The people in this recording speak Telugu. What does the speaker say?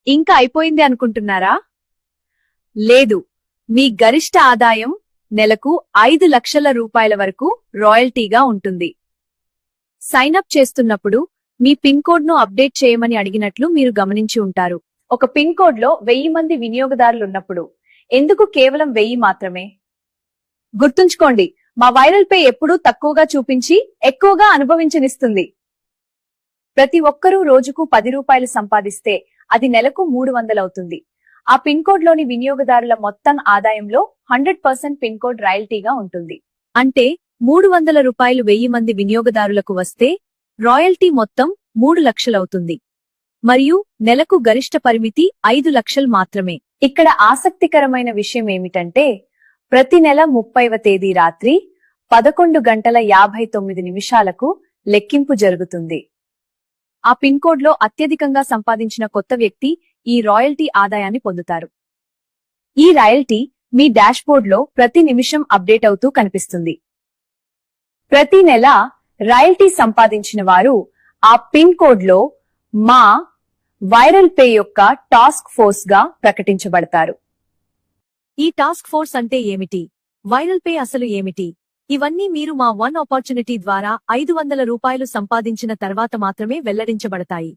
ఇంకా అయిపోయింది అనుకుంటున్నారా? లేదు, మీ గరిష్ట ఆదాయం నెలకు 5 లక్షల రూపాయల వరకు రాయల్టీగా ఉంటుంది. సైనప్ చేస్తున్నప్పుడు మీ పిన్ కోడ్ను అప్డేట్ చేయమని అడిగినట్లు మీరు గమనించి ఉంటారు. ఒక పిన్ కోడ్లో 1000 మంది వినియోగదారులున్నప్పుడు ఎందుకు కేవలం 1000 మాత్రమే? గుర్తుంచుకోండి, మా వైరల్ పే ఎప్పుడూ తక్కువగా చూపించి ఎక్కువగా అనుభవించనిస్తుంది. ప్రతి ఒక్కరూ రోజుకు 10 రూపాయలు సంపాదిస్తే అది నెలకు 300 అవుతుంది. ఆ పిన్ కోడ్లోని వినియోగదారుల మొత్తం ఆదాయంలో 100% పిన్ కోడ్ రాయల్టీగా ఉంటుంది. అంటే 300 రూపాయలు 1000 మంది వినియోగదారులకు వస్తే రాయల్టీ మొత్తం 3 లక్షలవుతుంది. మరియు నెలకు గరిష్ట పరిమితి 5 లక్షలు మాత్రమే. ఇక్కడ ఆసక్తికరమైన విషయం ఏమిటంటే ప్రతి నెల 30వ తేదీ రాత్రి 11:59 లెక్కింపు జరుగుతుంది. ఆ పిన్ కోడ్లో అత్యధికంగా సంపాదించిన కొత్త వ్యక్తి ఈ రాయల్టీ ఆదాయాన్ని పొందుతారు. ఈ రాయల్టీ మీ డాష్బోర్డ్లో ప్రతి నిమిషం అప్డేట్ అవుతూ కనిపిస్తుంది. ప్రతి నెల రాయల్టీ సంపాదించిన వారు ఆ పిన్ కోడ్లో మా వైరల్ పే యొక్క టాస్క్ ఫోర్స్ గా ప్రకటించబడతారు. ఈ టాస్క్ ఫోర్స్ అంటే ఏమిటి? వైరల్ పే అసలు ఏమిటి? ఇవన్నీ మీరు మా వన్ ఆపర్చునిటీ ద్వారా 500 రూపాయలు సంపాదించిన తర్వాత మాత్రమే వెల్లడించబడతాయి.